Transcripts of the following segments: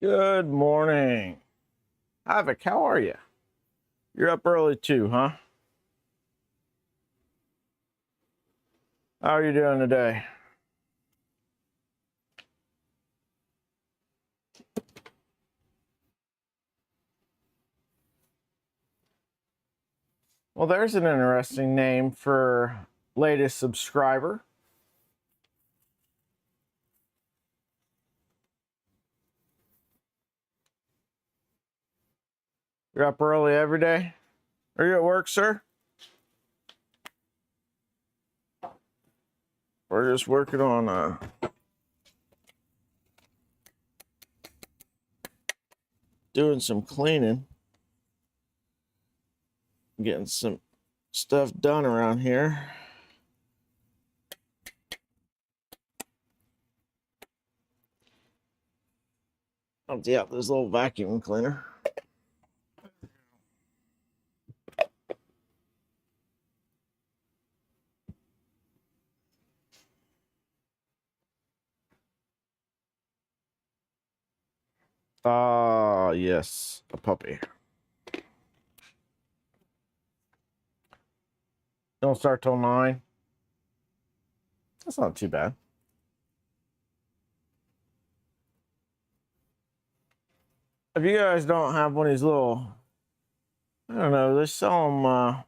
Good morning. Havoc, how are you? You're up early too, huh? How are you doing today? Well, there's an interesting name for latest subscriber. You're up early every day? Are you at work, sir? We're just working on doing some cleaning, getting some stuff done around here. Empty out this little vacuum cleaner. Ah, yes, a puppy. Don't start till 9. That's not too bad. If you guys don't have one of these little, I don't know, they sell them,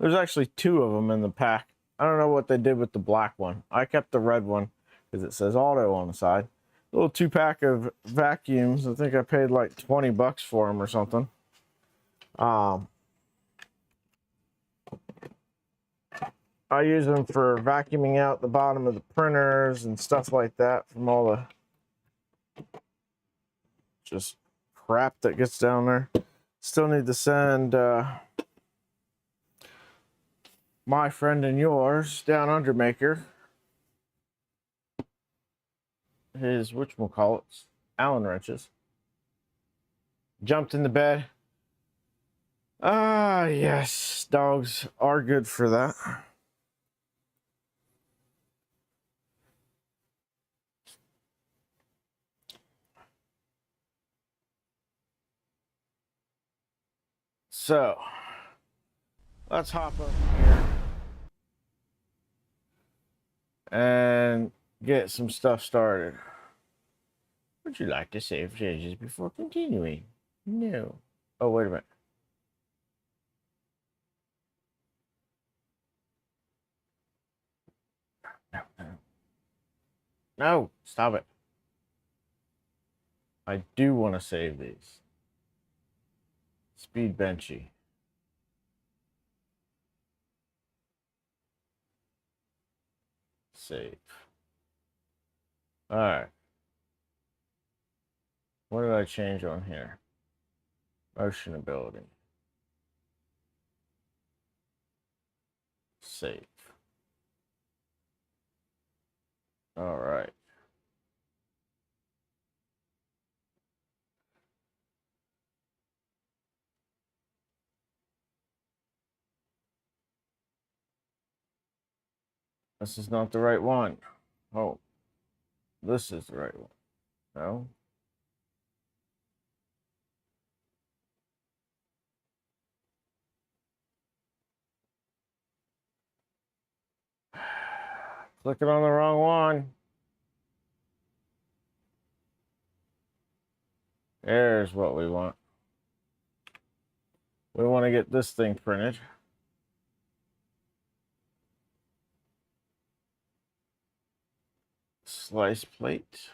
there's actually 2 of them in the pack. I don't know what they did with the black one. I kept the red one because it says auto on the side. A little 2-pack of vacuums. I think I paid like 20 bucks for them or something. I use them for vacuuming out the bottom of the printers and stuff like that from all the just crap that gets down there. Still need to send my friend and yours down Undermaker his whatchamacallits, Allen wrenches. Jumped in the bed. Ah, yes, dogs are good for that. So, let's hop up here and get some stuff started. Would you like to save changes before continuing? No. Oh, wait a minute. No, no. No, stop it. I do want to save these. Speed Benchy. Save. All right. What did I change on here? Motion ability. Save. All right. This is not the right one. Oh, this is the right one. No. Clicking on the wrong one. There's what we want. We want to get this thing printed. Slice plate.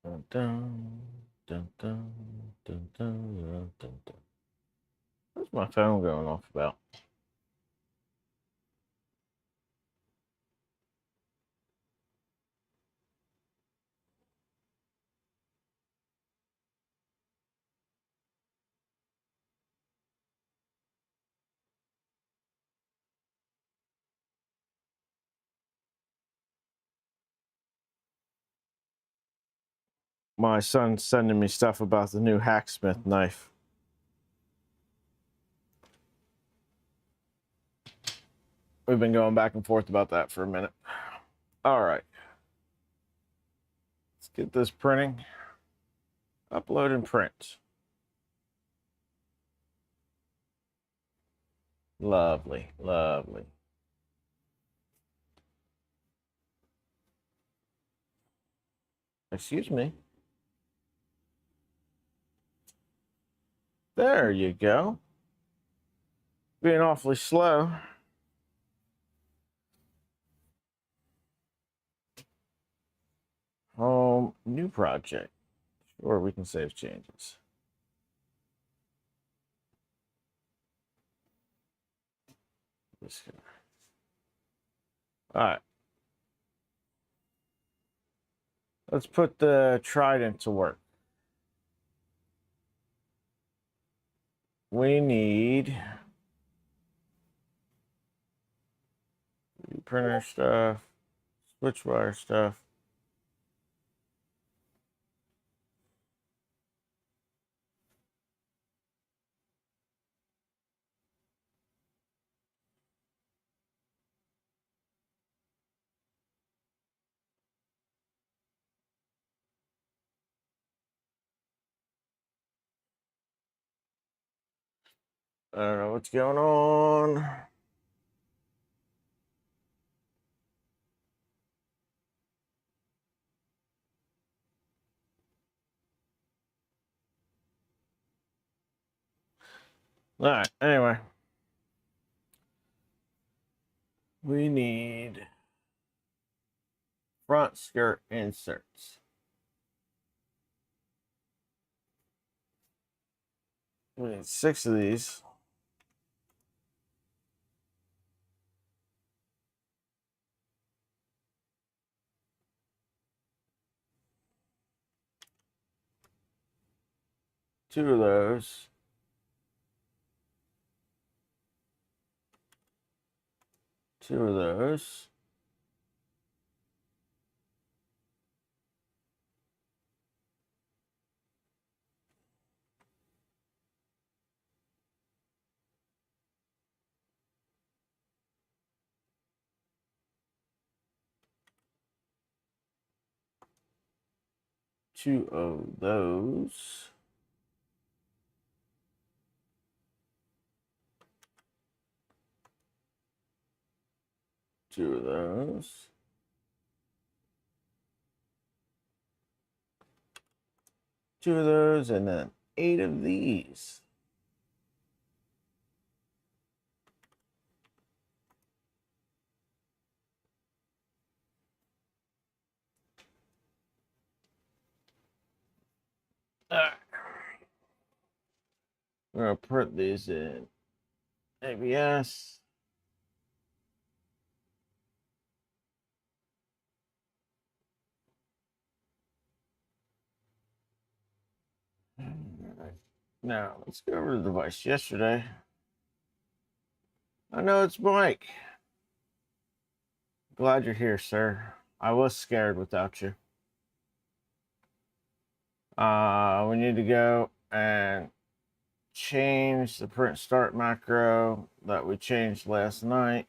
Dun, dun, dun, dun, dun, dun, dun, dun. What's my phone going off about? my son's sending me stuff about the new hacksmith knife. We've been going back and forth about that for a minute. All right. Let's get this printing. Upload and print. Lovely, lovely. Excuse me. There you go. Being awfully slow. Home, new project. Sure, we can save changes. All right. Let's put the trident to work. We need printer stuff, switch wire stuff. I don't know what's going on. All right, anyway. We need front skirt inserts. We need 6 of these. Two of those. Two of those. Two of those. Two of those. Two of those, and then 8 of these. All right. We're going to print these in ABS. Now, let's go over to the device yesterday. I know it's Mike. Glad you're here, sir. I was scared without you. We need to go and change the print start macro that we changed last night.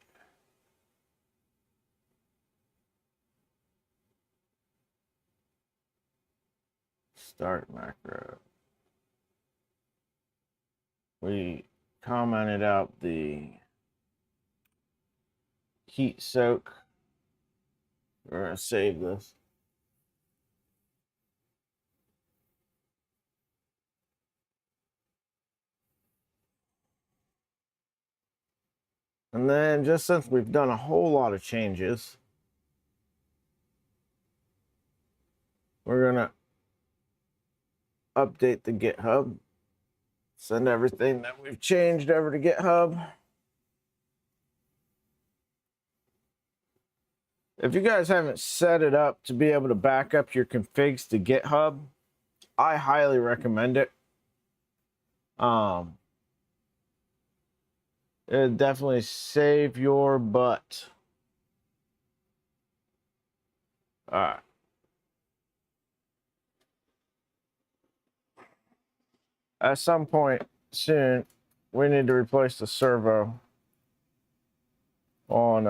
Start macro. We commented out the heat soak. We're going to save this. And then, just since we've done a whole lot of changes, we're going to update the GitHub. Send everything that we've changed over to GitHub. If you guys haven't set it up to be able to back up your configs to GitHub, I highly recommend it. It'll definitely save your butt. All right. At some point soon, we need to replace the servo on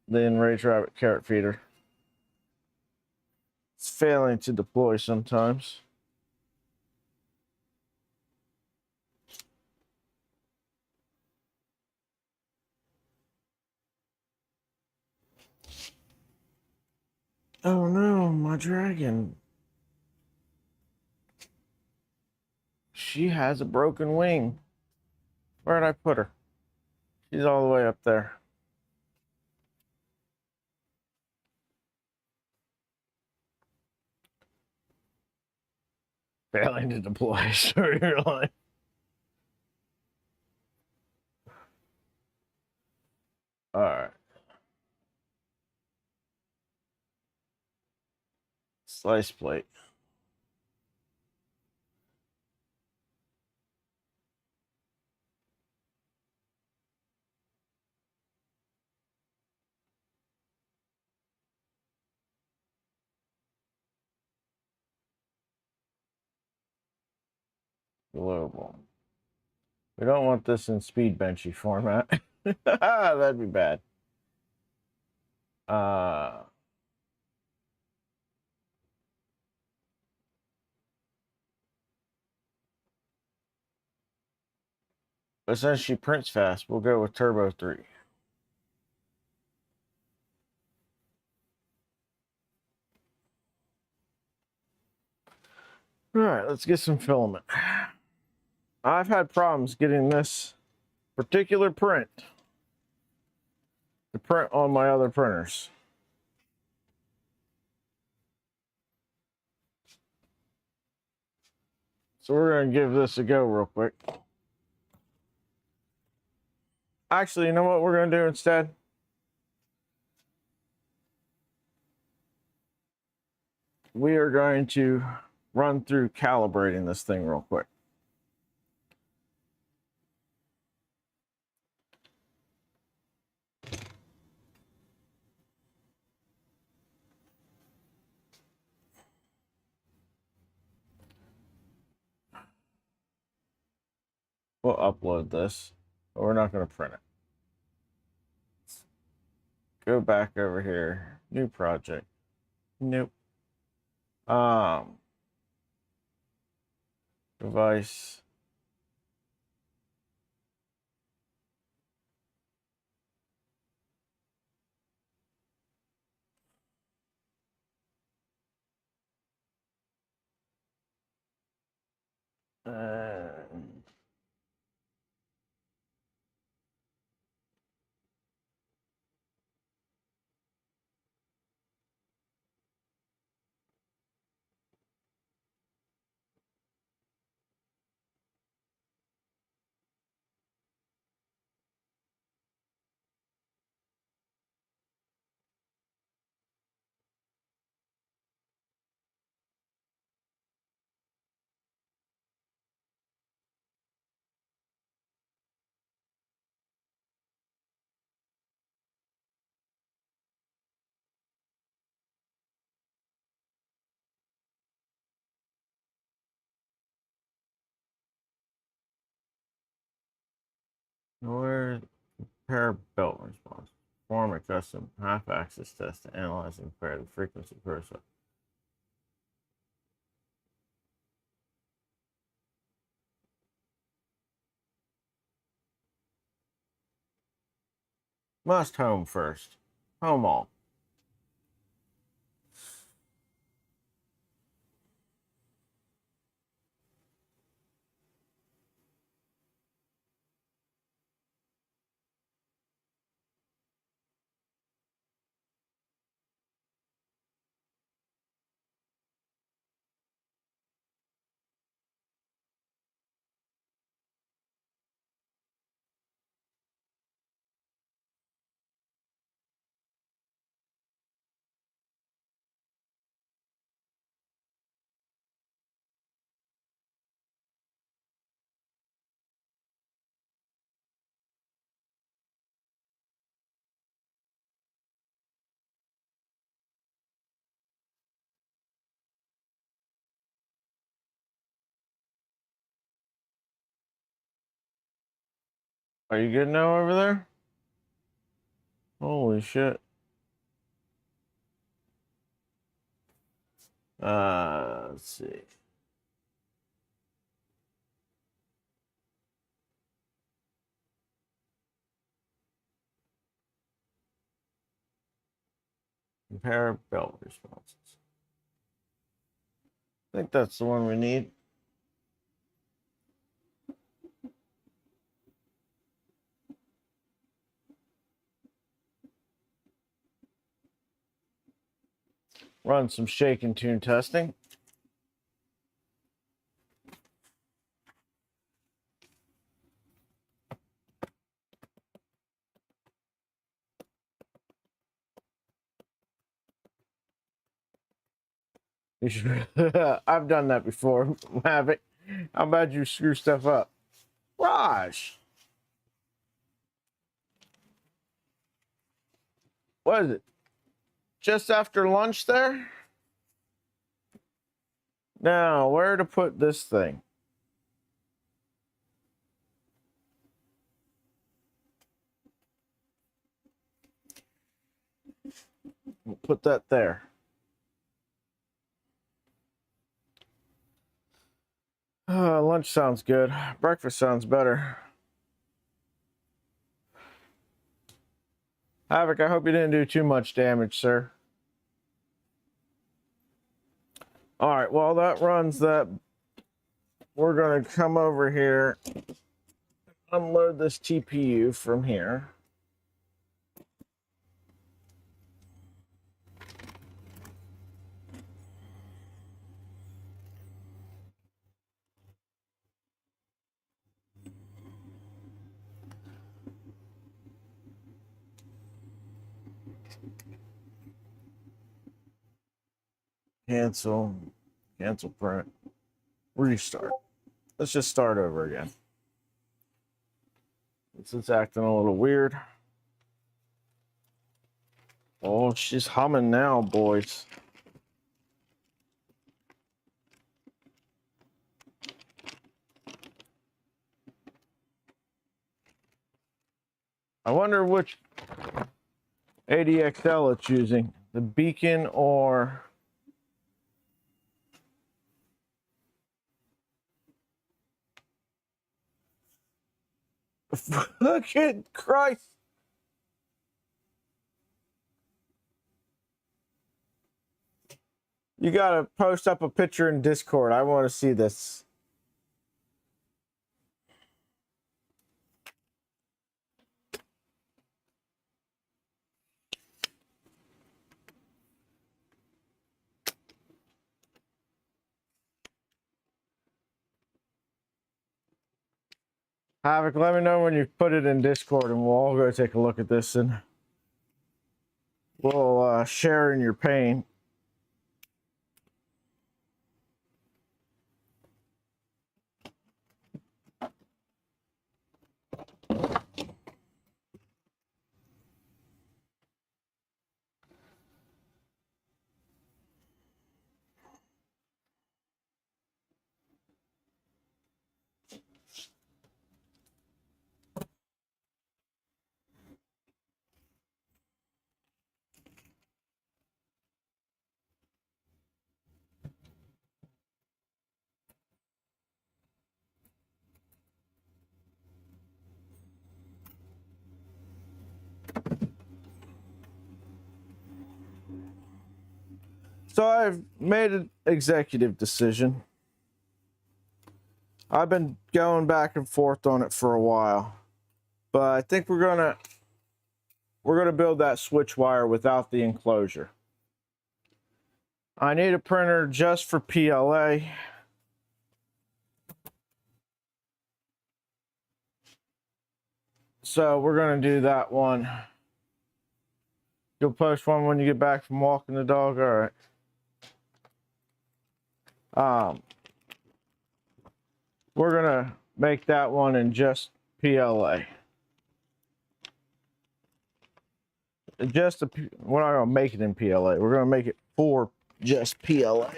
the Enraged Rabbit carrot feeder. It's failing to deploy sometimes. Oh no, my dragon. She has a broken wing. Where'd I put her? She's all the way up there. Failing to deploy. Sorry, line. All right. Slice plate. Global. We don't want this in speed benchy format. That'd be bad. But since she prints fast, we'll go with Turbo 3. All right, let's get some filament. I've had problems getting this particular print to print on my other printers. So we're going to give this a go real quick. Actually, you know what we're going to do instead? We are going to run through calibrating this thing real quick. We'll upload this, but we're not going to print it. Go back over here, new project. Nope. Device. Where pair belt response. Perform a custom half-axis test to analyze and compare the frequency process. Must home first. Home all. Are you good now over there? Holy shit. Let's see. Compare belt responses. I think that's the one we need. Run some shake and tune testing. You should, I've done that before, Havoc. How about you screw stuff up? Raj! What is it? Just after lunch there? Now, where to put this thing? We'll put that there. Lunch sounds good. Breakfast sounds better. Havoc, I hope you didn't do too much damage, sir. All right, well, that runs that. We're going to come over here, unload this TPU from here. Cancel print, restart. Let's just start over again. It's acting a little weird. Oh, she's humming now, boys. I wonder which ADXL it's using, the Beacon or... Look at Christ. You gotta post up a picture in Discord. I want to see this. Havoc, let me know when you put it in Discord and we'll all go take a look at this and we'll share in your pain. So I've made an executive decision. I've been going back and forth on it for a while, but I think we're gonna build that switch wire without the enclosure. I need a printer just for PLA. So we're gonna do that one. You'll post one when you get back from walking the dog. All right. We're gonna make that one in just PLA. We're not gonna make it in PLA. We're gonna make it for just PLA.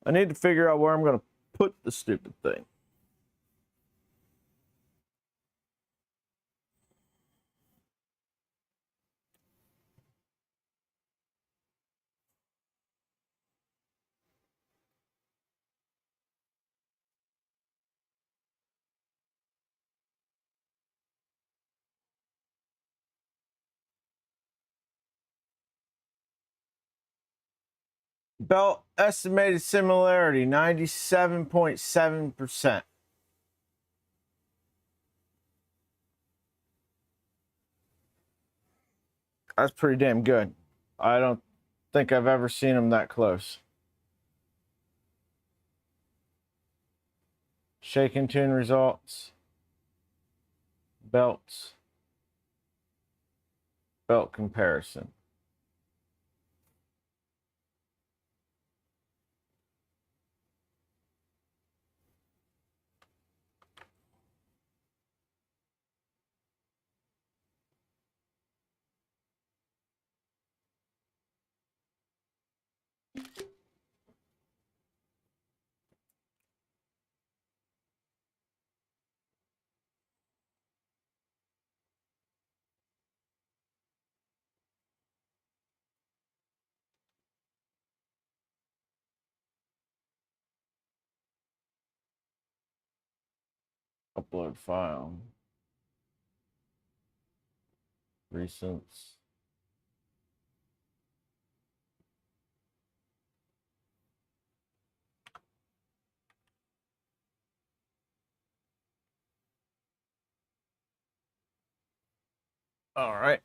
I need to figure out where I'm going to put the stupid thing. Belt estimated similarity, 97.7%. That's pretty damn good. I don't think I've ever seen them that close. Shake and tune results. Belts. Belt comparison. Upload file. Recents. All right.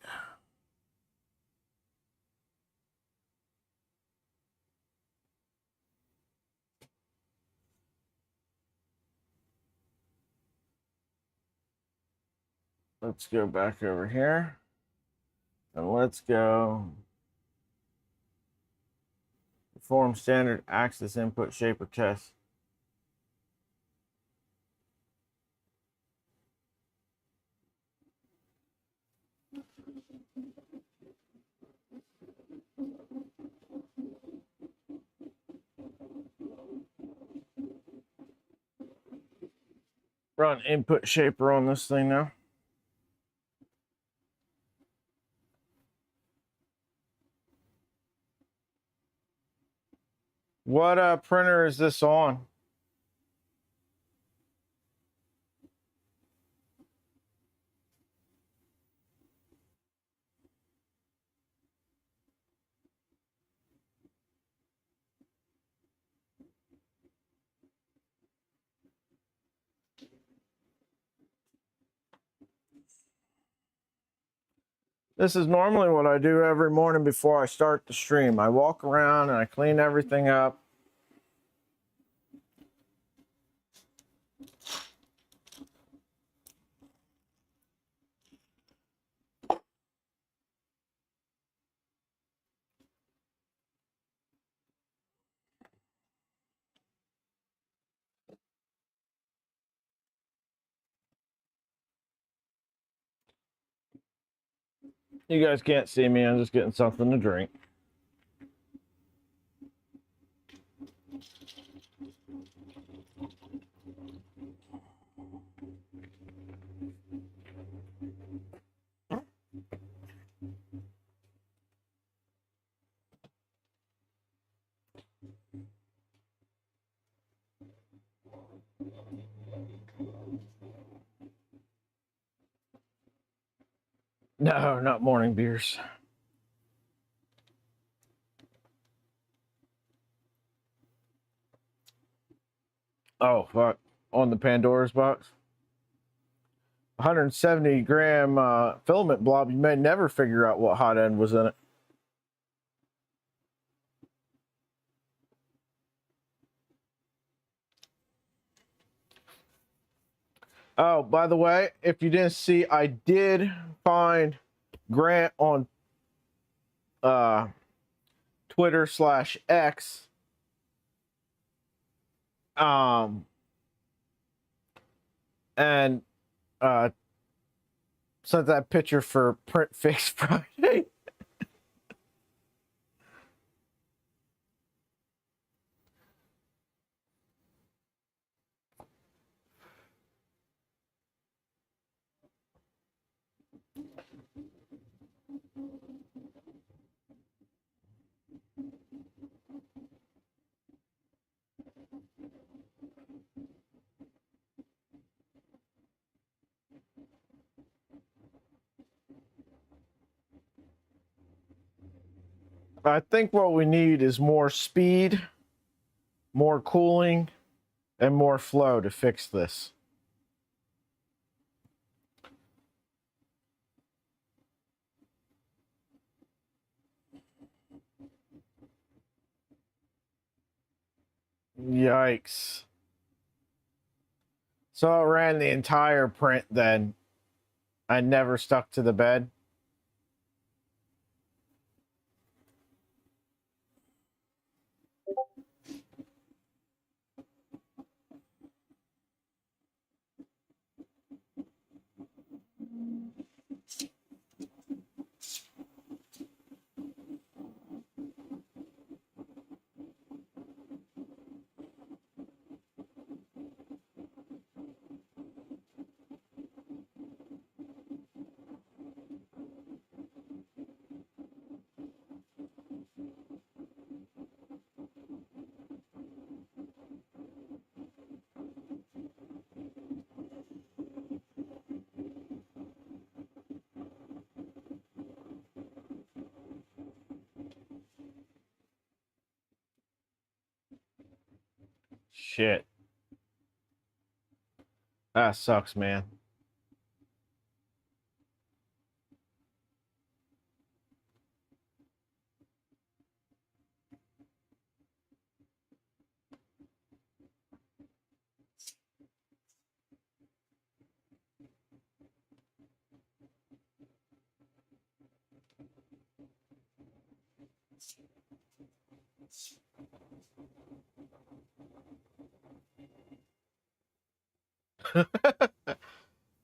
Let's go back over here. And let's go perform standard axis input shaper test. Run input shaper on this thing now. What printer is this on? This is normally what I do every morning before I start the stream. I walk around and I clean everything up. You guys can't see me. I'm just getting something to drink. No, not morning beers. Oh, fuck. On the Pandora's box. 170 gram filament blob. You may never figure out what hot end was in it. Oh, by the way, if you didn't see, I did find Grant on Twitter/X. And sent that picture for Print Fix Friday. I think what we need is more speed, more cooling, and more flow to fix this. Yikes. So I ran the entire print then. I never stuck to the bed. Shit. That sucks, man.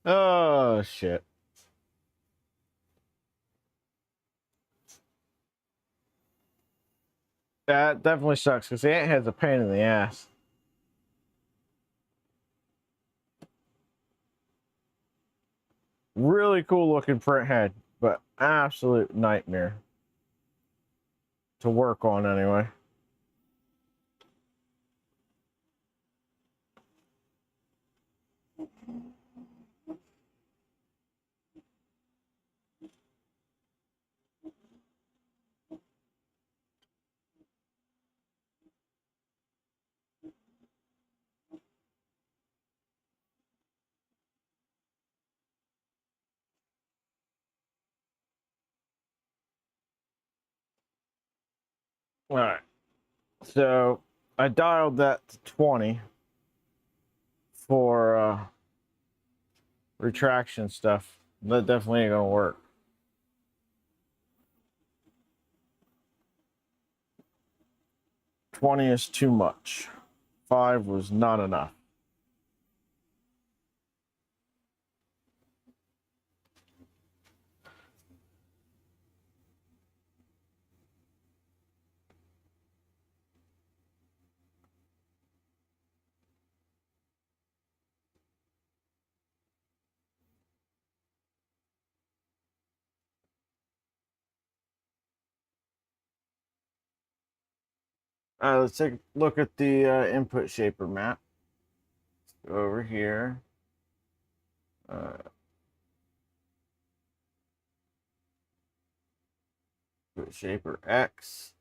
Oh, shit. That definitely sucks because the ant head's a pain in the ass. Really cool looking print head, but absolute nightmare to work on anyway. All right. So I dialed that to 20 for retraction stuff. That definitely ain't gonna work. 20 is too much. 5 was not enough. All right, let's take a look at the input shaper map. Go over here. Input shaper X.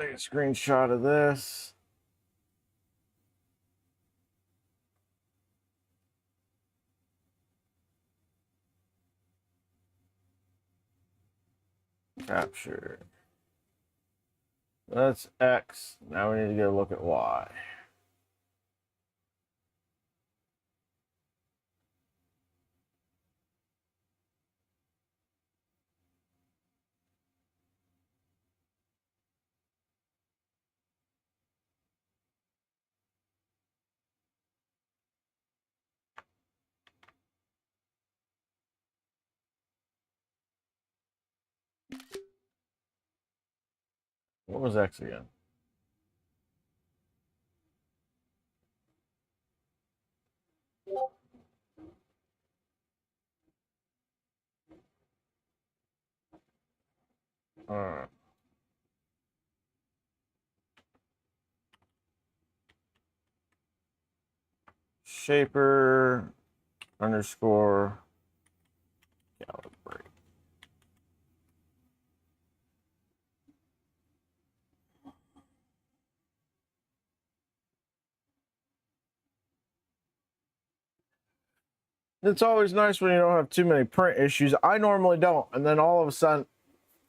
Take a screenshot of this. Capture. That's X. Now we need to go look at Y. What was X again? Uh, Shaper underscore calibrate. It's always nice when you don't have too many print issues. I normally don't. And then all of a sudden,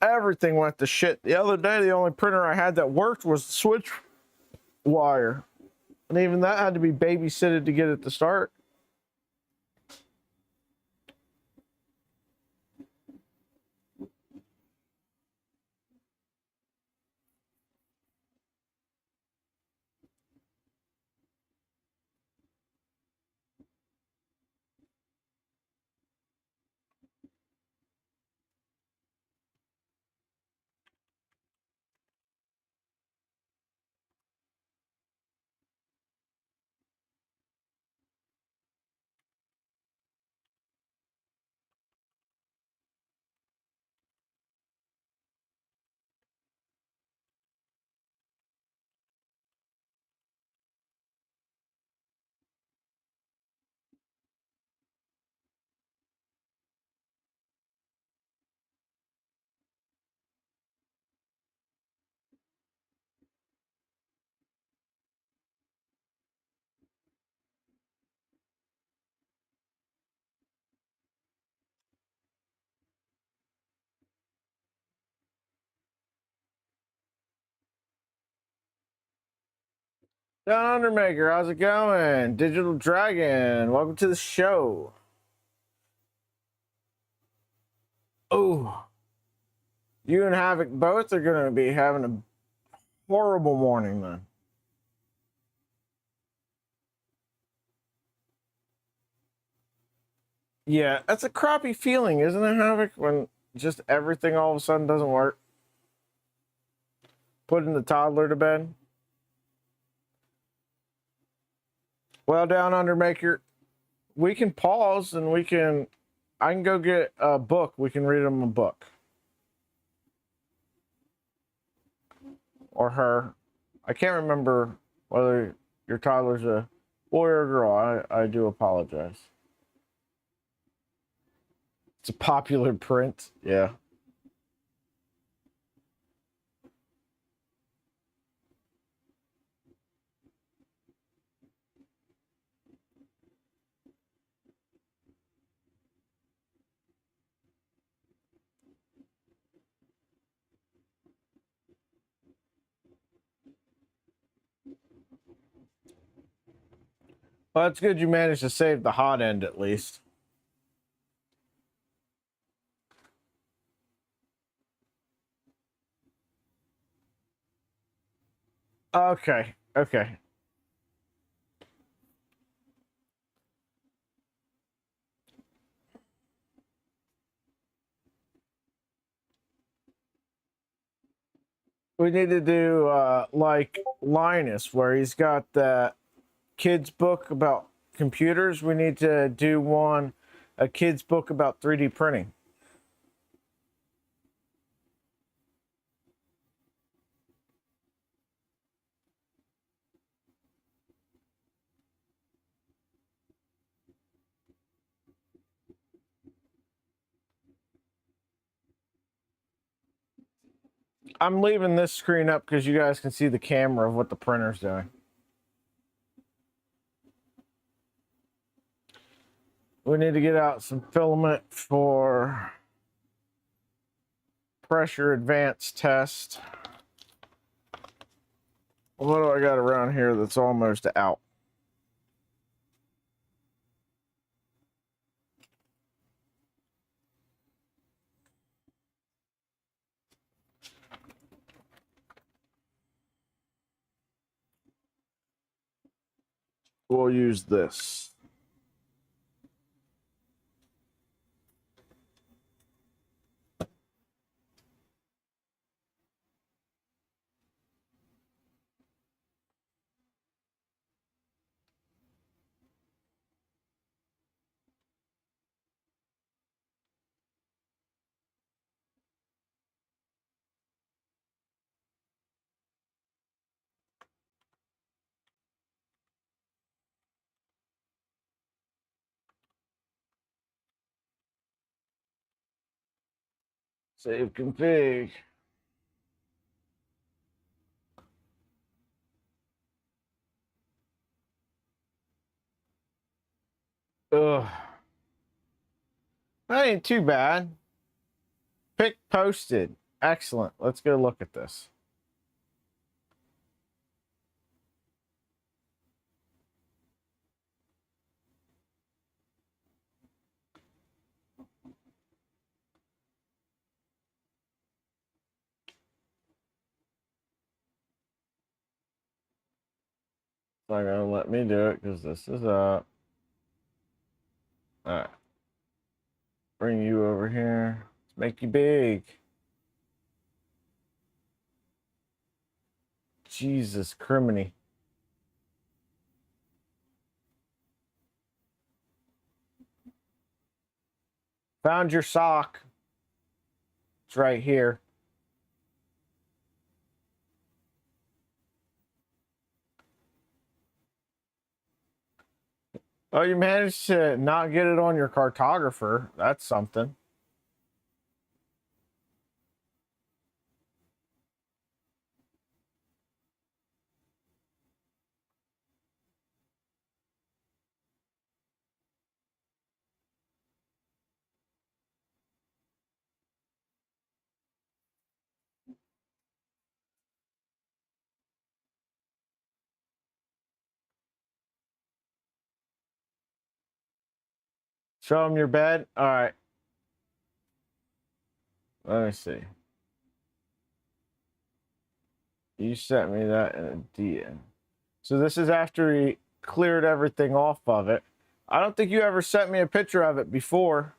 everything went to shit. The other day, the only printer I had that worked was the switch wire. And even that had to be babysitted to get it to start. John Undermaker, how's it going? Digital Dragon, welcome to the show. Oh, you and Havoc both are going to be having a horrible morning then. Yeah, that's a crappy feeling, isn't it, Havoc? When just everything all of a sudden doesn't work. Putting the toddler to bed. Well, Down Undermaker, we can pause and I can go get a book. We can read them a book. Or her. I can't remember whether your toddler's a boy or a girl. I do apologize. It's a popular print. Yeah. Well, it's good you managed to save the hot end at least. Okay. Okay. We need to do like Linus, where he's got that kid's book about computers. We need to do a kid's book about 3D printing. I'm leaving this screen up because you guys can see the camera of what the printer's doing. We need to get out some filament for pressure advanced test. What do I got around here that's almost out? We'll use this. Save config. Ugh. That ain't too bad. Pick posted. Excellent. Let's go look at this. It's not gonna let me do it because this is up. All right. Bring you over here. Let's make you big. Jesus criminy. Found your sock. It's right here. Oh, you managed to not get it on your cartographer. That's something. Show them your bed. All right. Let me see. You sent me that in a DM. So this is after he cleared everything off of it. I don't think you ever sent me a picture of it before.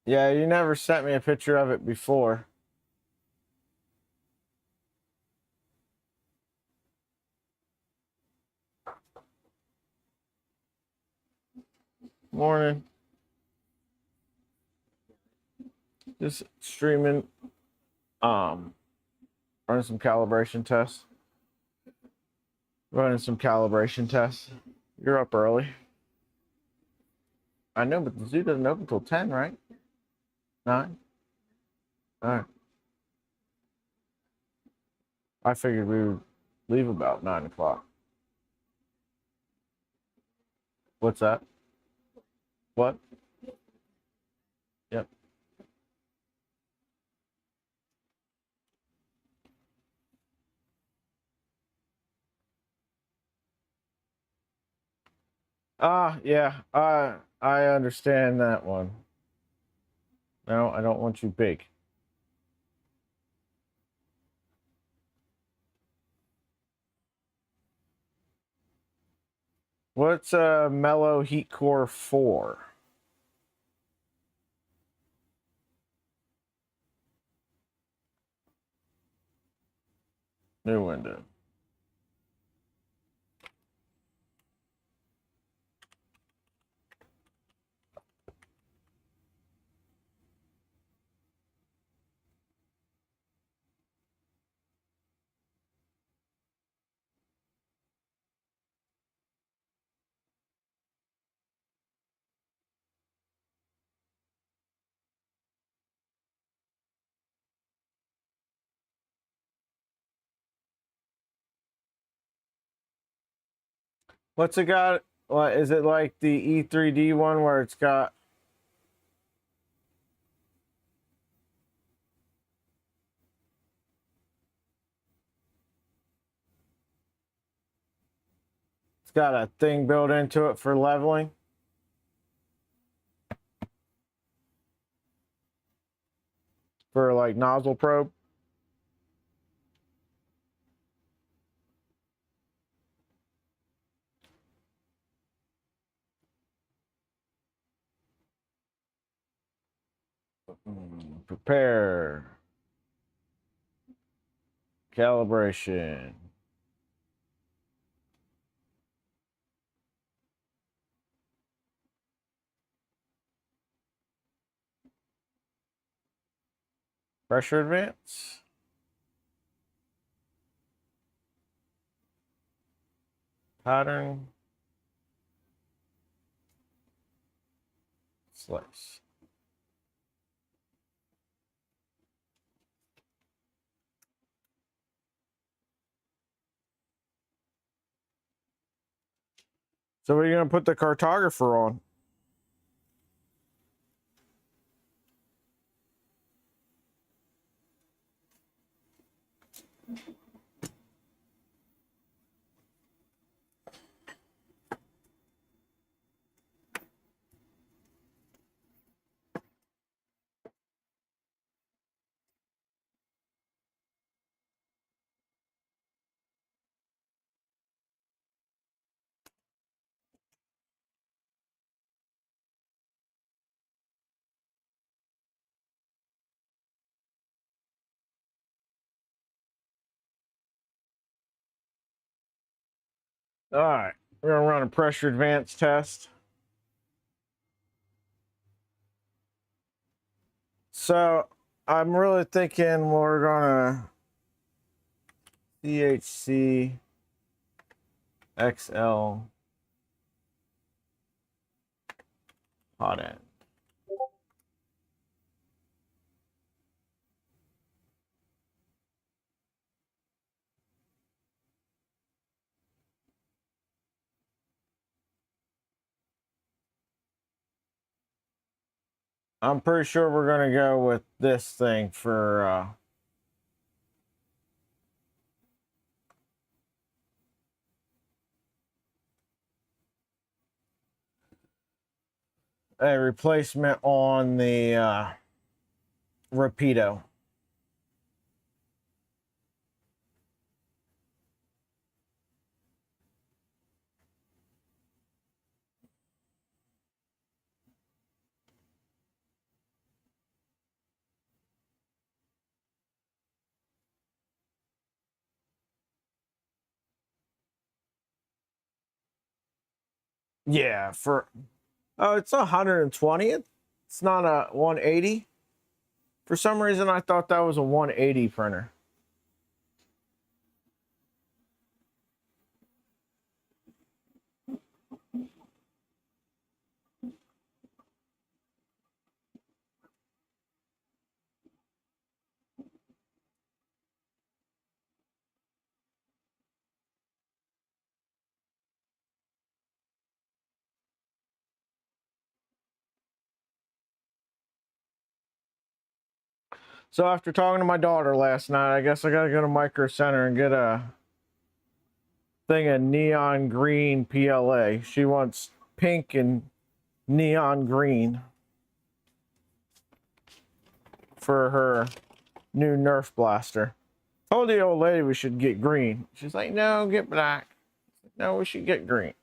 Yeah, you never sent me a picture of it before. Morning. Just streaming, running some calibration tests. Running some calibration tests. You're up early. I know, but the zoo doesn't open until 10, right? 9? All right. I figured we would leave about 9 o'clock. What's that? What? Yep. Yeah. I understand that one. No, I don't want you big. What's a mellow heat core 4? New window. What's it got? What is it, like the E3D one where it's got a thing built into it for leveling? For like nozzle probe? Prepare. Calibration. Pressure advance. Pattern. Slice. So what are you going to put the cartographer on? All right, we're going to run a pressure advance test. So I'm really thinking we're gonna CHC XL hot end. I'm pretty sure we're gonna go with this thing for a replacement on the Rapido. Yeah, for it's 120. It's not a 180. For some reason, I thought that was a 180 printer. So after talking to my daughter last night, I guess I gotta go to Micro Center and get a thing of neon green PLA. She wants pink and neon green for her new Nerf blaster. Told the old lady we should get green. She's like, no, get black. No, we should get green.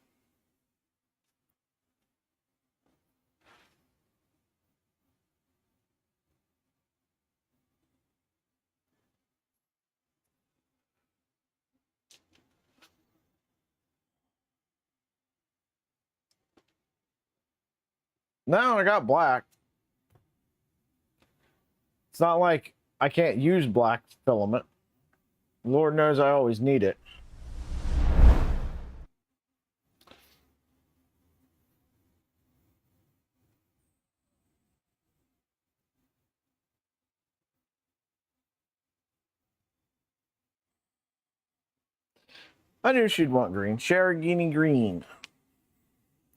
No, I got black. It's not like I can't use black filament. Lord knows I always need it. I knew she'd want green. Cherigini green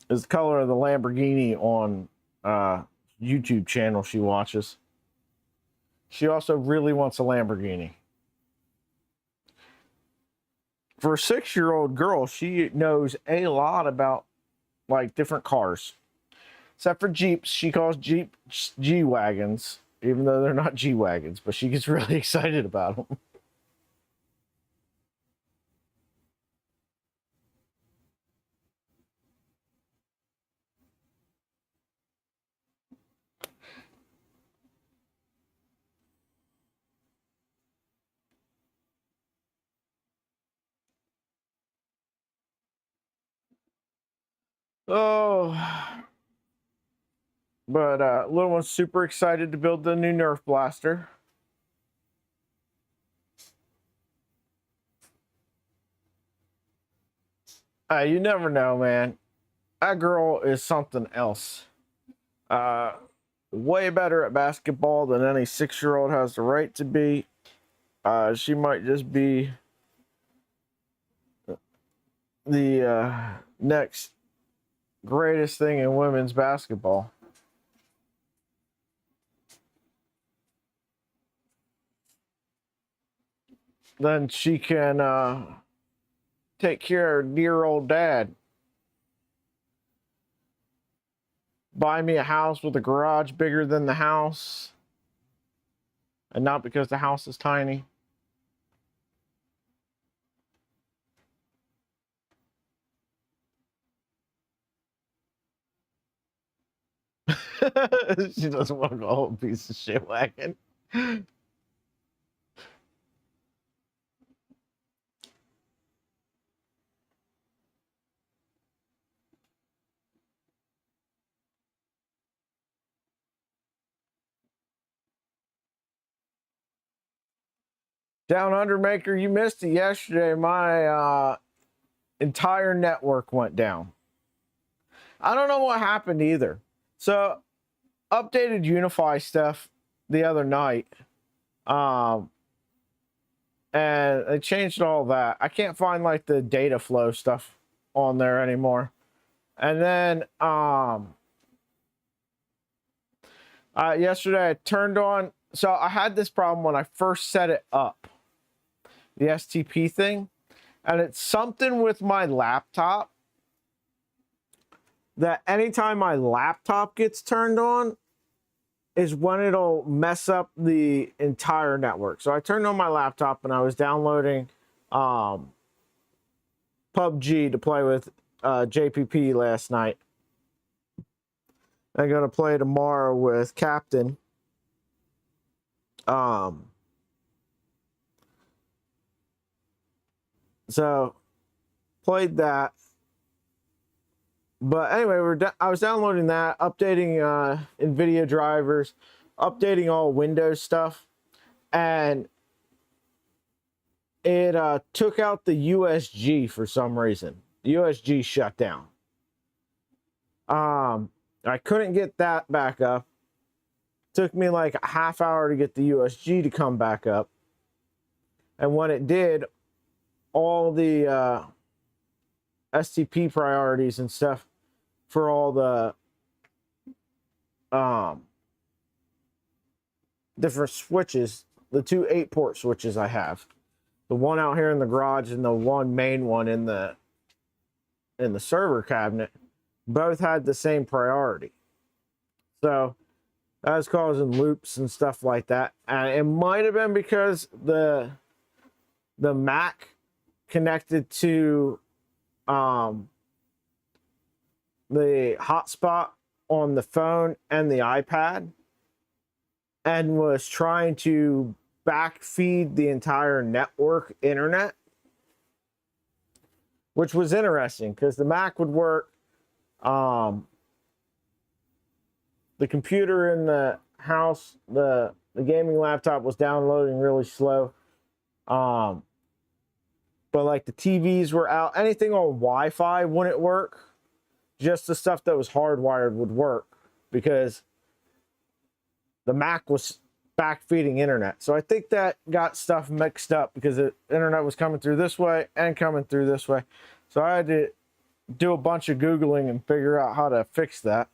is the color of the Lamborghini on YouTube channel she watches. She also really wants a Lamborghini. For a 6-year-old girl, she knows a lot about like different cars. Except for Jeeps. She calls Jeeps G-Wagons, even though they're not G-Wagons, but she gets really excited about them. Oh, but little one's super excited to build the new Nerf blaster. You never know, man. That girl is something else. Way better at basketball than any 6-year-old has the right to be. She might just be the next greatest thing in women's basketball. Then she can take care of dear old dad. Buy me a house with a garage bigger than the house. And not because the house is tiny. She doesn't want to go home, piece of shit wagon. Down Under Maker, you missed it yesterday. My entire network went down. I don't know what happened either. So, updated Unify stuff the other night. And they changed all that. I can't find like the data flow stuff on there anymore. And then yesterday I turned on, so I had this problem when I first set it up, the STP thing, and it's something with my laptop that anytime my laptop gets turned on is when it'll mess up the entire network. So I turned on my laptop and I was downloading PUBG to play with JPP last night. I'm gonna play tomorrow with Captain. So played that. But anyway, I was downloading that, updating NVIDIA drivers, updating all Windows stuff, and it took out the USG for some reason. The USG shut down. I couldn't get that back up. Took me like a half hour to get the USG to come back up. And when it did, all the STP priorities and stuff for all the different switches, the two 8-port switches I have, the one out here in the garage and the one main one in the server cabinet, both had the same priority. So that was causing loops and stuff like that. And it might have been because the Mac connected to the hotspot on the phone and the iPad and was trying to backfeed the entire network internet, which was interesting because the Mac would work. The computer in the house, the gaming laptop was downloading really slow. But like the TVs were out. Anything on Wi-Fi wouldn't work. Just the stuff that was hardwired would work because the Mac was backfeeding internet. So I think that got stuff mixed up because the internet was coming through this way and coming through this way. So I had to do a bunch of Googling and figure out how to fix that.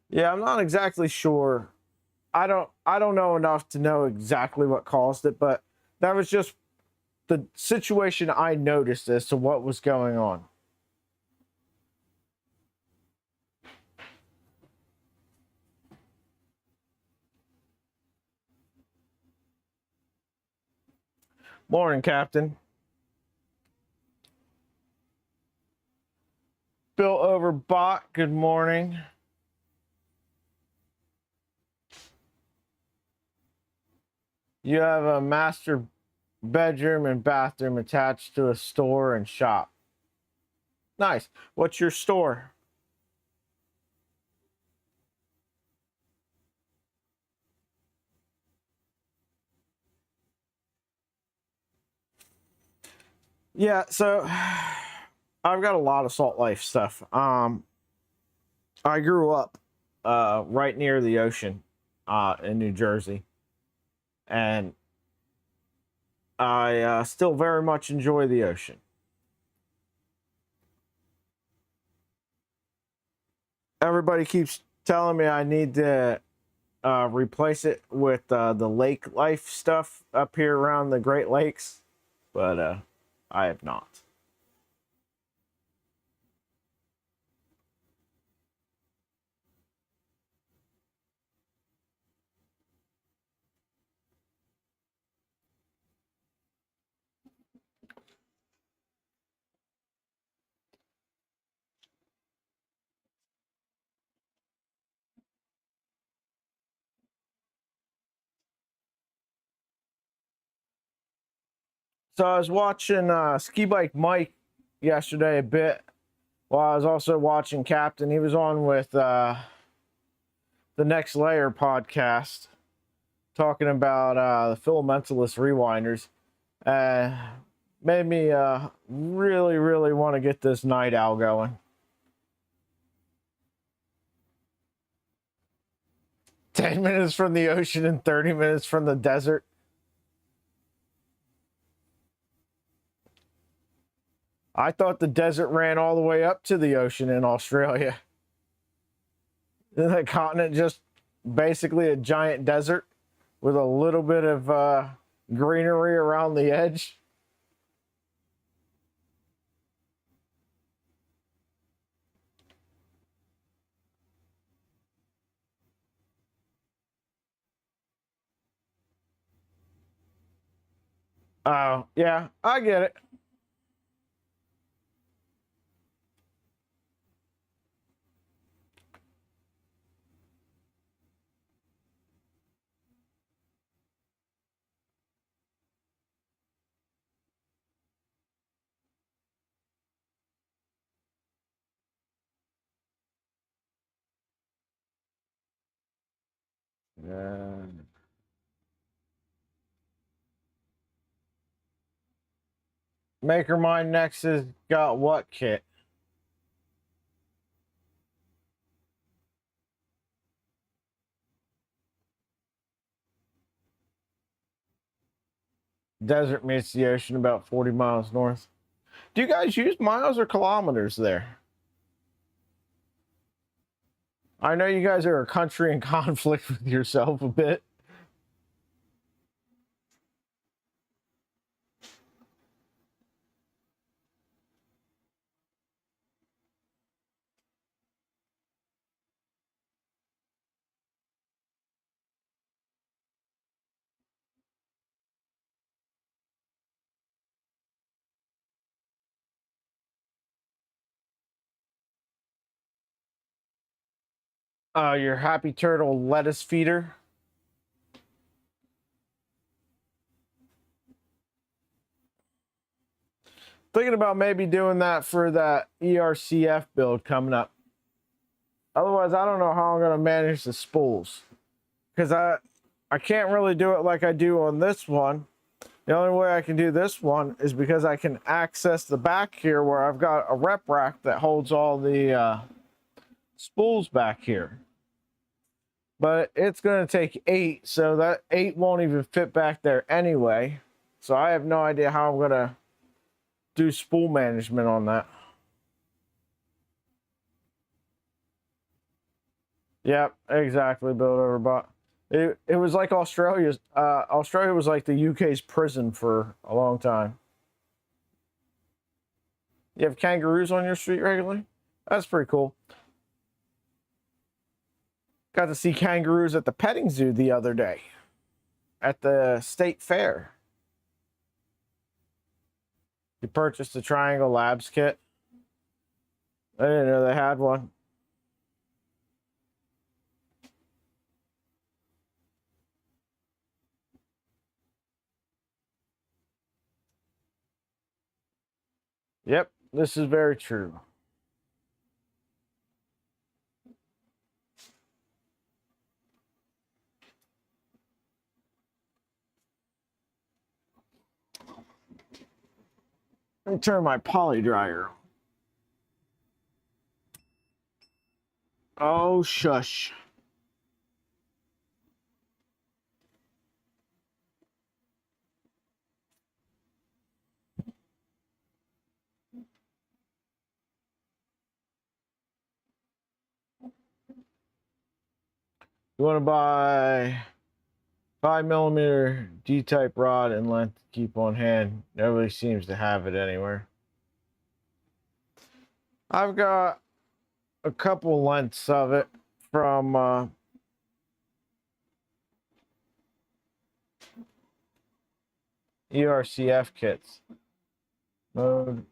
Yeah, I'm not exactly sure. I don't know enough to know exactly what caused it, but that was just the situation I noticed as to what was going on. Morning, Captain. Bill Overbot, good morning. You have a master bedroom and bathroom attached to a store and shop. Nice. What's your store? Yeah, so I've got a lot of salt life stuff. I grew up right near the ocean in New Jersey, and I still very much enjoy the ocean. Everybody keeps telling me I need to replace it with the lake life stuff up here around the Great Lakes, but I have not. So I was watching Ski Bike Mike yesterday a bit, while I was also watching Captain. He was on with the Next Layer podcast talking about the filamentalist rewinders. Uh, Made me really, really want to get this night owl going. 10 minutes from the ocean and 30 minutes from the desert. I thought the desert ran all the way up to the ocean in Australia. Isn't the continent just basically a giant desert with a little bit of greenery around the edge? Oh, yeah, I get it. Yeah. Maker Mine next has got what kit? Desert meets the ocean about 40 miles north. Do you guys use miles or kilometers there? I know you guys are a country in conflict with yourself a bit. Your happy turtle lettuce feeder. Thinking about maybe doing that for that ERCF build coming up. Otherwise, I don't know how I'm going to manage the spools, because I can't really do it like I do on this one. The only way I can do this one is because I can access the back here where I've got a rep rack that holds all the spools back here. But it's going to take 8, so that 8 won't even fit back there anyway. So I have no idea how I'm going to do spool management on that. Yep, exactly, build over bot. It was like Australia was like the UK's prison for a long time. You have kangaroos on your street regularly? That's pretty cool. Got to see kangaroos at the petting zoo the other day at the state fair. You purchased the Triangle Labs kit. I didn't know they had one. Yep, this is very true. Let me turn my poly dryer on. Oh, shush. You want to buy 5mm D-type rod and length to keep on hand. Nobody seems to have it anywhere. I've got a couple lengths of it from ERCF kits. Mode.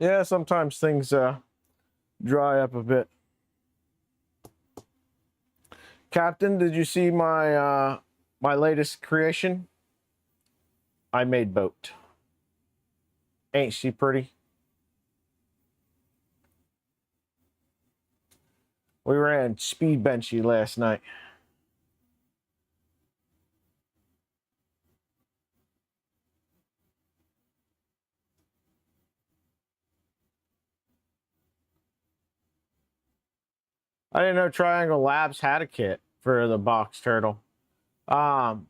Yeah, sometimes things dry up a bit. Captain, did you see my my latest creation? I made boat. Ain't she pretty? We ran speed benchy last night. I didn't know Triangle Labs had a kit for the box turtle. Seeing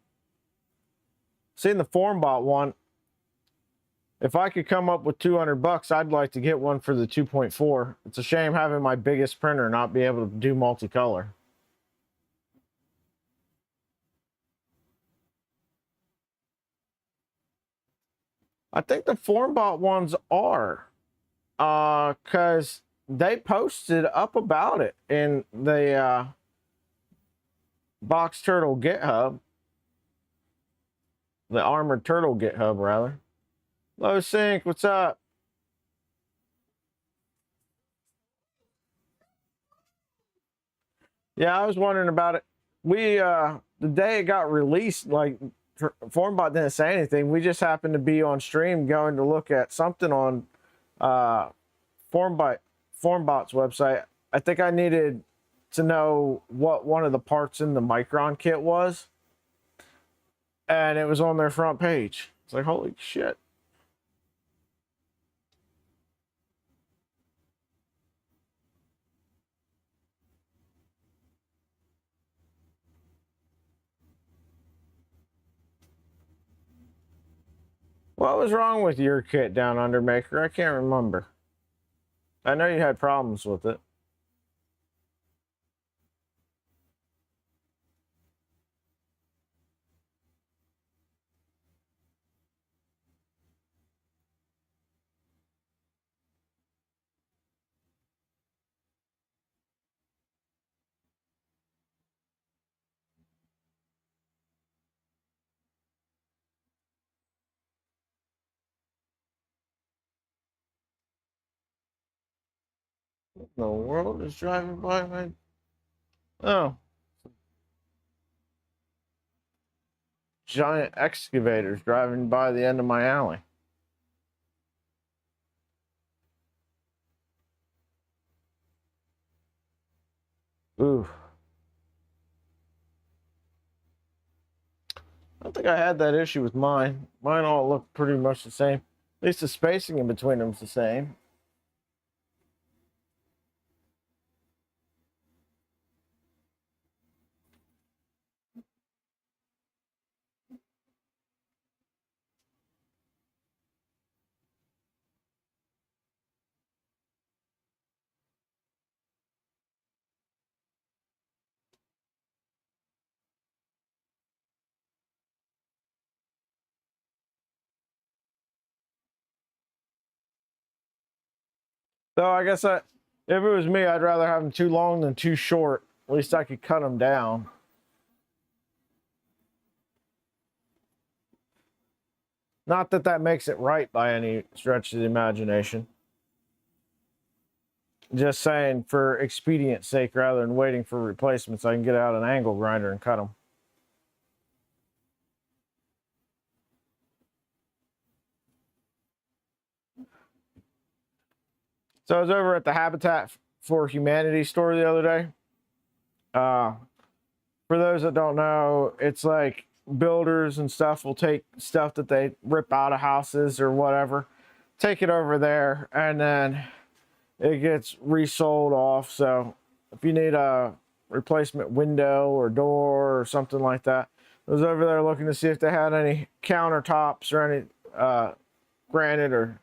the FormBot one, if I could come up with $200, I'd like to get one for the 2.4. It's a shame having my biggest printer not be able to do multicolor. I think the FormBot ones are, because they posted up about it in the Box Turtle GitHub, the Armored Turtle GitHub rather. Low Sync, what's up? Yeah, I was wondering about it. We the day it got released, like FormBot didn't say anything. We just happened to be on stream going to look at something on FormBot's website. I think I needed to know what one of the parts in the Micron kit was, and it was on their front page. It's like, holy shit. What was wrong with your kit down under, Maker? I can't remember. I know you had problems with it. What in the world is driving by my... Oh. Giant excavators driving by the end of my alley. Ooh. I don't think I had that issue with mine. Mine all look pretty much the same. At least the spacing in between them is the same. So I guess if it was me, I'd rather have them too long than too short. At least I could cut them down. Not that that makes it right by any stretch of the imagination. Just saying, for expedience sake, rather than waiting for replacements, I can get out an angle grinder and cut them. So I was over at the Habitat for Humanity store the other day. For those that don't know, it's like builders and stuff will take stuff that they rip out of houses or whatever, take it over there, and then it gets resold off. So if you need a replacement window or door or something like that, I was over there looking to see if they had any countertops or any granite or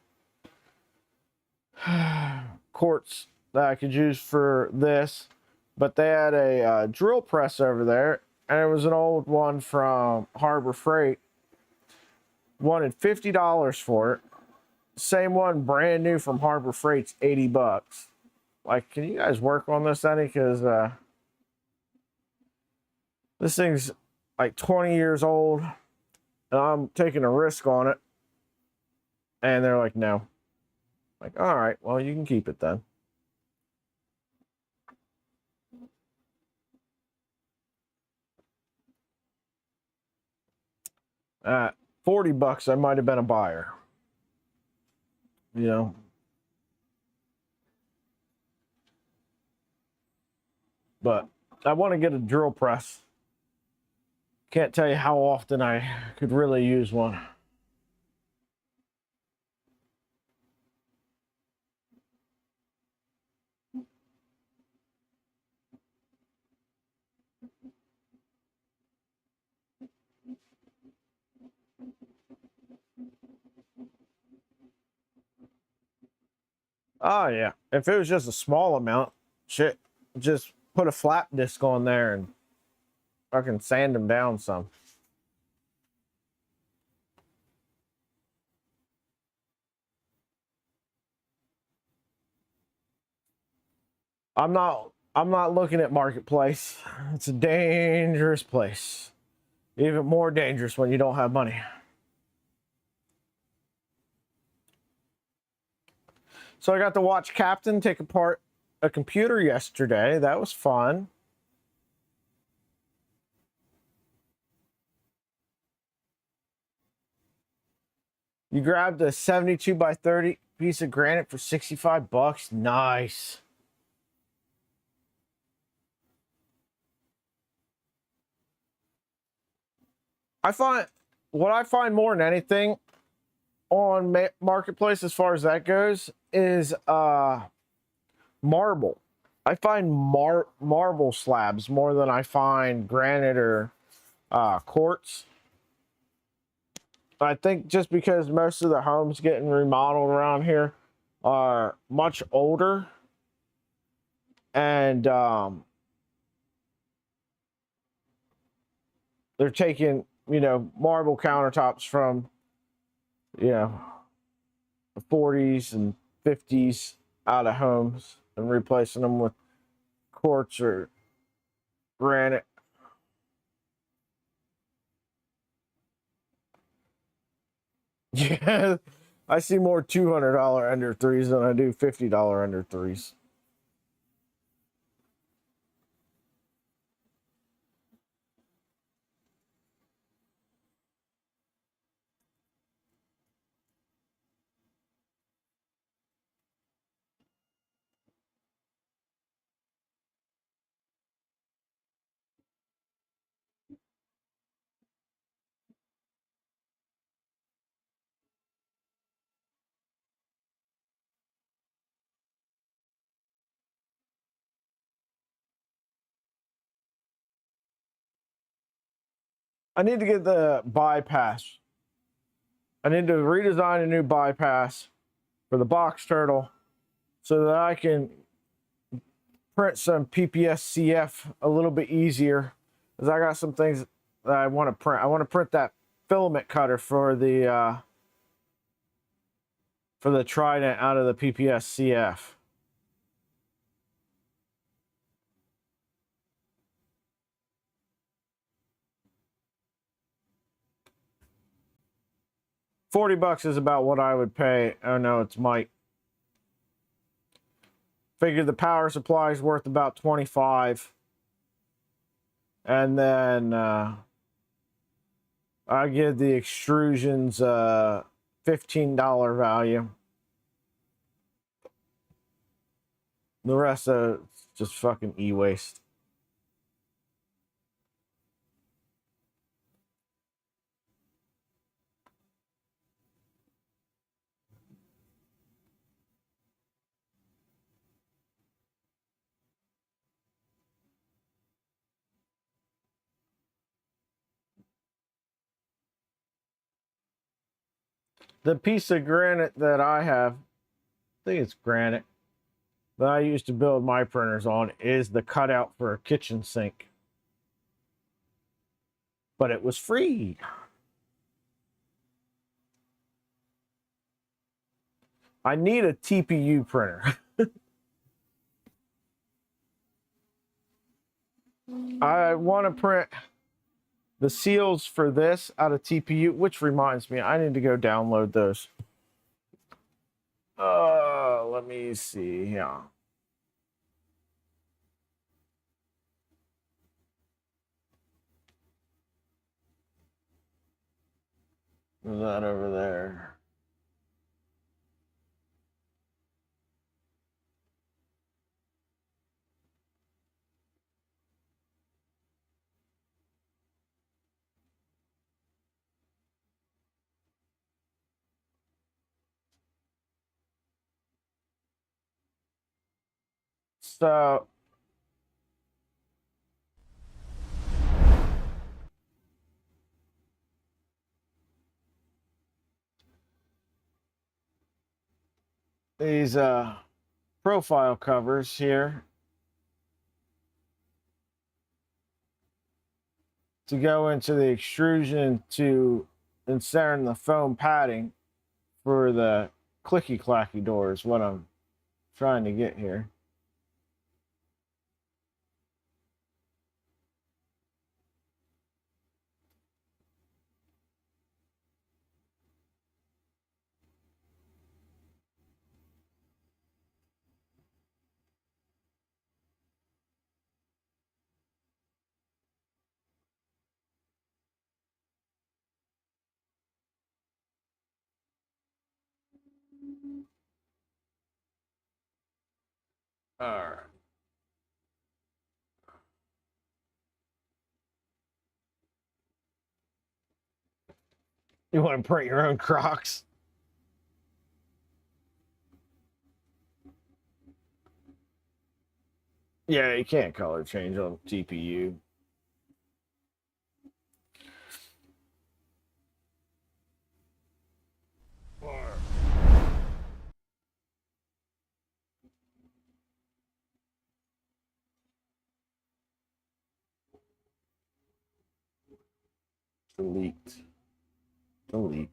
quartz that I could use for this. But they had a drill press over there, and it was an old one from Harbor Freight. Wanted $50 for it. Same one, brand new from Harbor Freight's $80. Like, can you guys work on this any? Because this thing's like 20 years old, and I'm taking a risk on it. And they're like, no. Like, all right, well, you can keep it then. At $40, I might have been a buyer. You know. But I want to get a drill press. Can't tell you how often I could really use one. Oh yeah, if it was just a small amount, shit, just put a flap disc on there and fucking sand them down some. I'm not looking at Marketplace. It's a dangerous place. Even more dangerous when you don't have money. So I got to watch Captain take apart a computer yesterday. That was fun. You grabbed a 72 by 30 piece of granite for $65. Nice. What I find more than anything on Marketplace as far as that goes is marble. I find marble slabs more than I find granite or quartz. I think just because most of the homes getting remodeled around here are much older, and they're taking, marble countertops from, the 40s and 50s out of homes and replacing them with quartz or granite. Yeah, I see more $200 Ender 3s than I do $50 Ender 3s. I need to get the bypass. I need to redesign a new bypass for the box turtle so that I can print some PPS-CF a little bit easier, because I got some things that I want to print. I want to print that filament cutter for the Trident out of the PPS-CF. $40 is about what I would pay. Oh no, it's Mike. Figure the power supply is worth about 25. And then I give the extrusions $15 value. The rest of it's just fucking e-waste. The piece of granite that I have, I think it's granite, that I used to build my printers on is the cutout for a kitchen sink. But it was free. I need a TPU printer. I want to print the seals for this out of TPU, which reminds me, I need to go download those. Let me see. Yeah. That over there. So these profile covers here to go into the extrusion to insert in the foam padding for the clicky clacky doors, what I'm trying to get here. All right. You want to print your own Crocs? Yeah, you can't color change on TPU. Delete. Delete.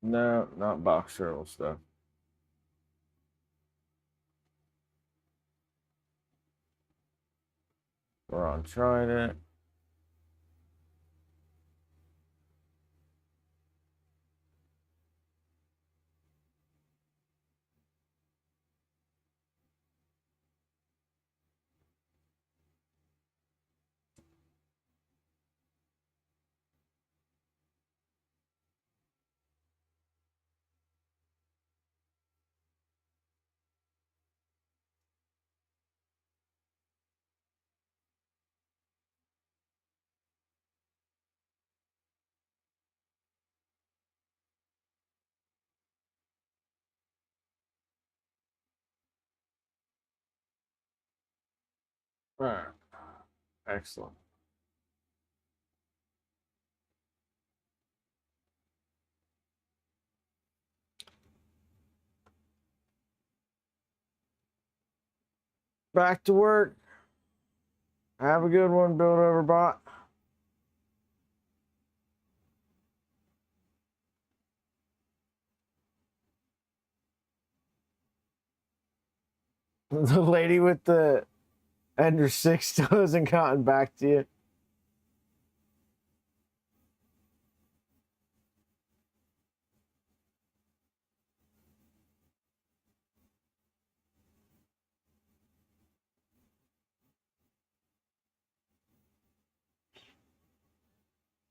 No, not box turtle stuff. We're on Trident. All right. Excellent. Back to work. Have a good one, Build Over Bot. The lady with the Ender 6 still hasn't gotten back to you.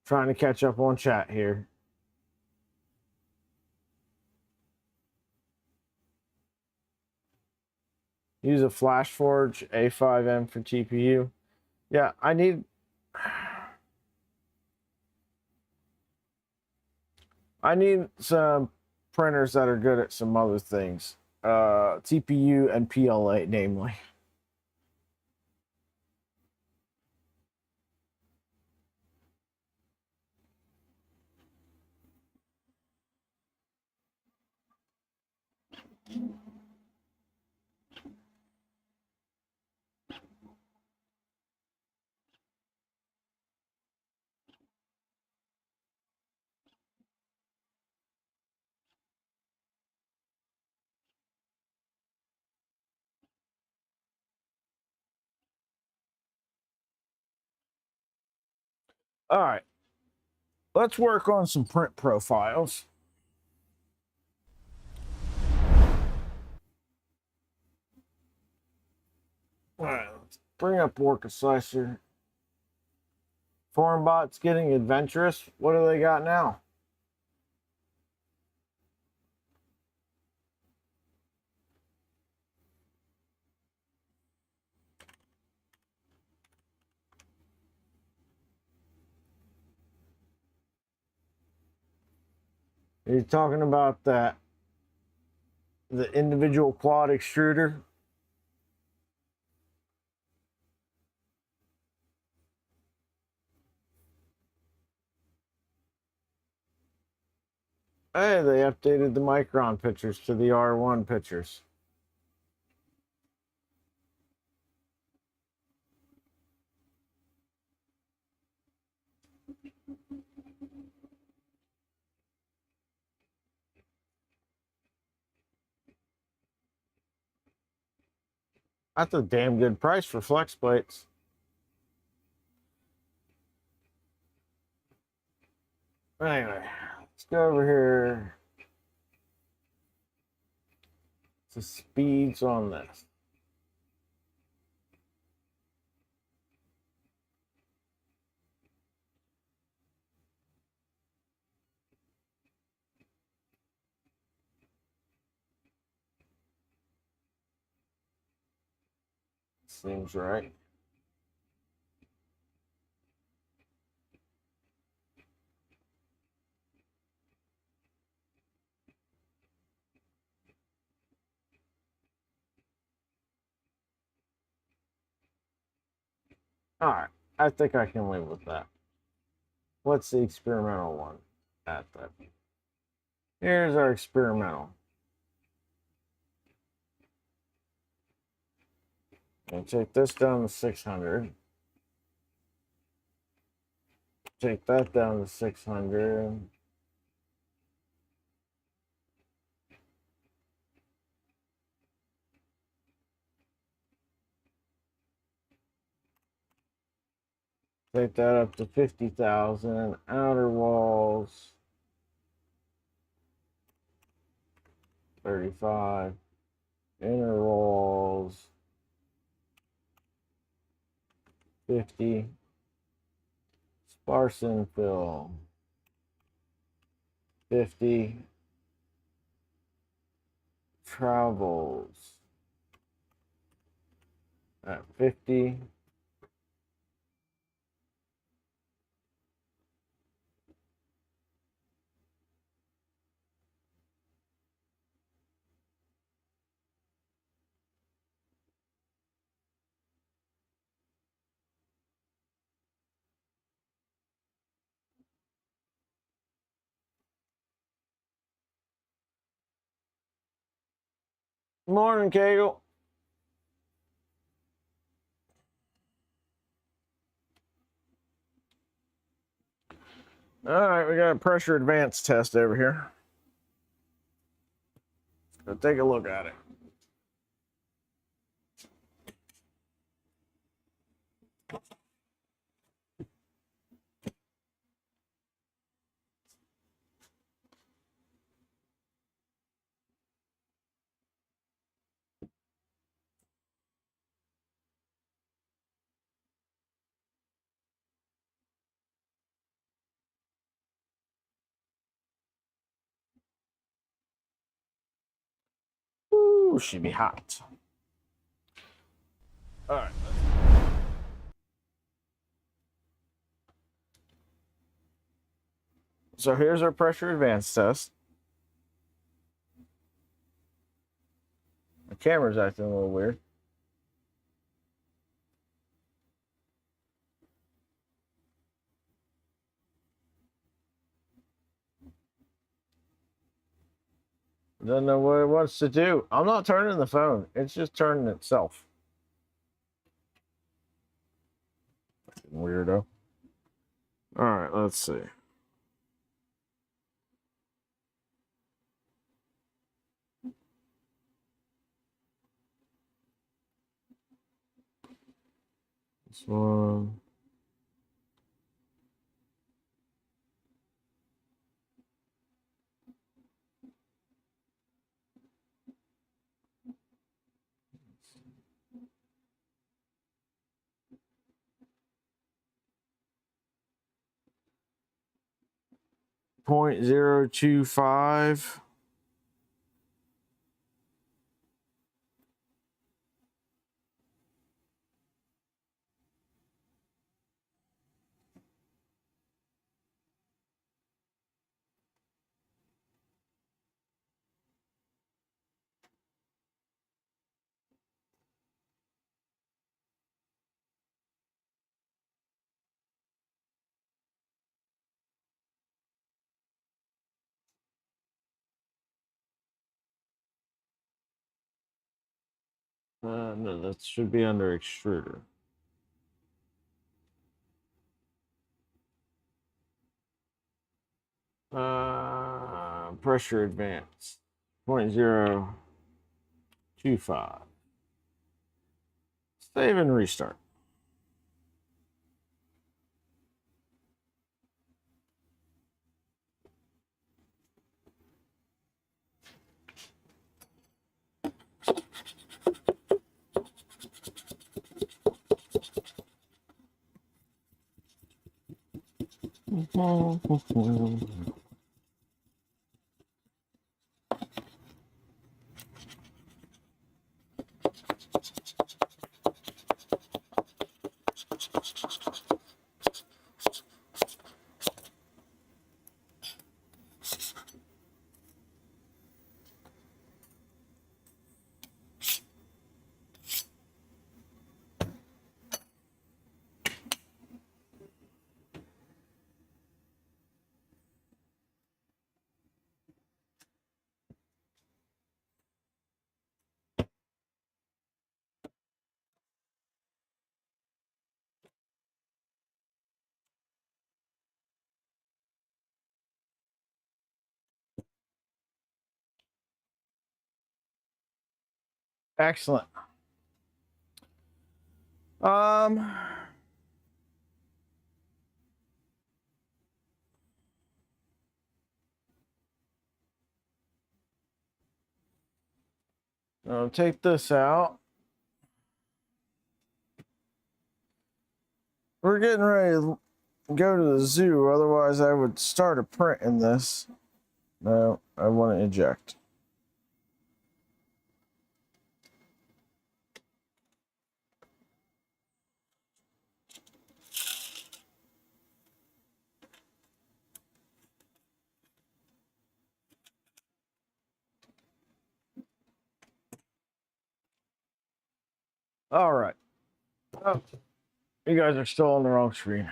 Trying to catch up on chat here. Use a FlashForge A5M for TPU. Yeah, I need some printers that are good at some other things. TPU and PLA, namely. All right. Let's work on some print profiles. All right, let's bring up Orca Slicer. Forumbot's getting adventurous. What do they got now? Are you talking about the individual quad extruder? Hey, they updated the Micron pictures to the R1 pictures. That's a damn good price for flex plates. Anyway, let's go over here to speeds on this. Seems right. All right, I think I can live with that. What's the experimental one at that? Here's our experimental. And take this down to 600. Take that down to 600. Take that up to 50,000. Outer walls, 35. Inner walls, 50. Sparse infill, 50. Travels at 50. Morning, Kegel. All right, we got a pressure advance test over here. Let's go take a look at it. Ooh, should be hot. All right. So here's our pressure advance test. The camera's acting a little weird. Doesn't know what it wants to do. I'm not turning the phone. It's just turning itself. Weirdo. All right, let's see. This one. .025. No, that should be under extruder. Pressure advance. .025. Save and restart. Excellent. I'll take this out. We're getting ready to go to the zoo, otherwise I would start a print in this. No, I want to eject. All right. Oh, you guys are still on the wrong screen.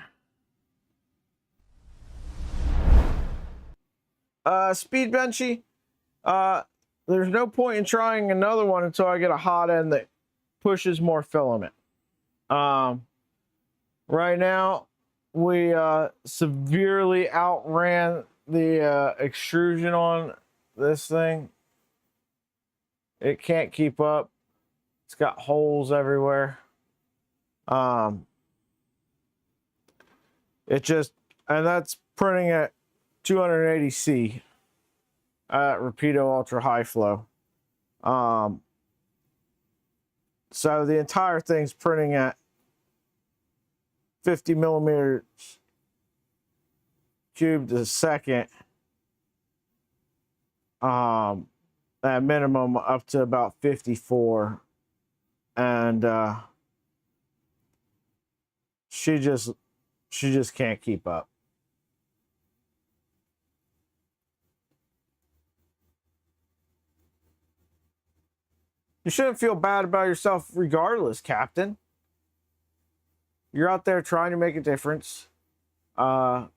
Speed benchy. There's no point in trying another one until I get a hot end that pushes more filament. Right now, we severely outran the extrusion on this thing. It can't keep up. It's got holes everywhere. It just, and that's printing at 280C at Rapido Ultra High Flow. So the entire thing's printing at 50 millimeters cubed a second. And at minimum up to about 54, and she just can't keep up. You shouldn't feel bad about yourself regardless, Captain. You're out there trying to make a difference. And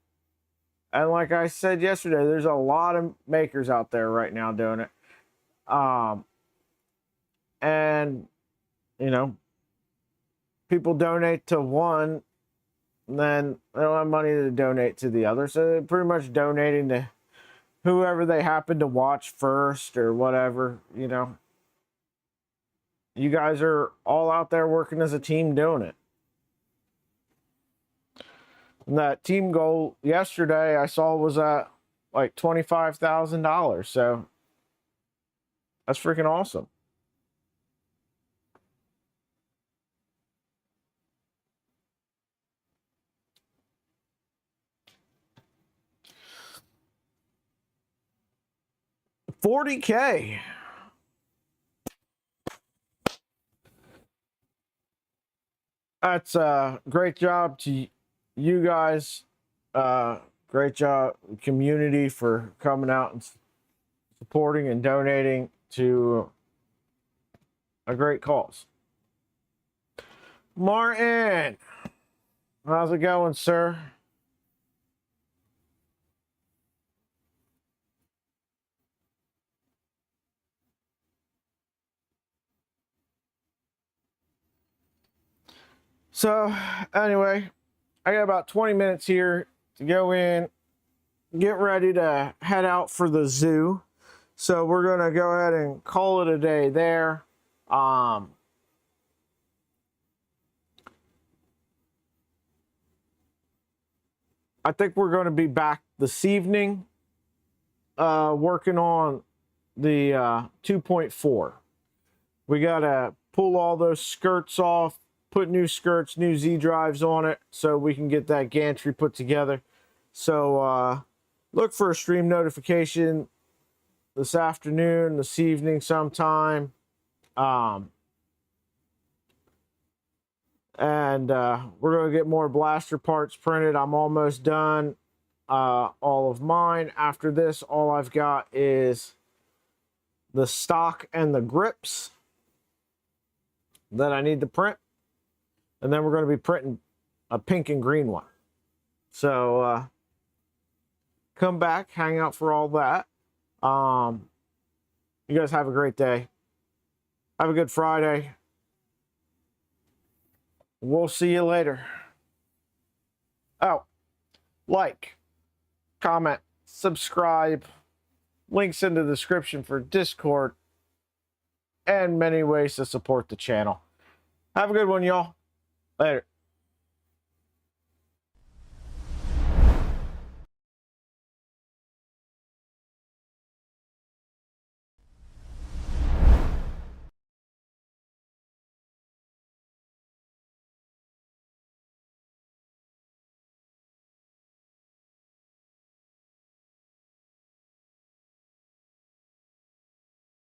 like I said yesterday, there's a lot of makers out there right now doing it. And, you know, people donate to one, and then they don't have money to donate to the other. So they're pretty much donating to whoever they happen to watch first or whatever, you know. You guys are all out there working as a team doing it. And that team goal yesterday I saw was at like $25,000. So that's freaking awesome. $40K. That's a great job to you guys. Great job, community, for coming out and supporting and donating to a great cause. Martin, how's it going, sir? So, anyway, I got about 20 minutes here to go in, get ready to head out for the zoo. So we're going to go ahead and call it a day there. I think we're going to be back this evening working on the 2.4. We got to pull all those skirts off, put new skirts, new Z drives on it, so we can get that gantry put together. So look for a stream notification this afternoon, this evening sometime. And we're going to get more blaster parts printed. I'm almost done all of mine. After this, all I've got is the stock and the grips that I need to print. And then we're going to be printing a pink and green one. So come back, hang out for all that. You guys have a great day. Have a good Friday. We'll see you later. Oh, like, comment, subscribe. Links in the description for Discord and many ways to support the channel. Have a good one, y'all. Later.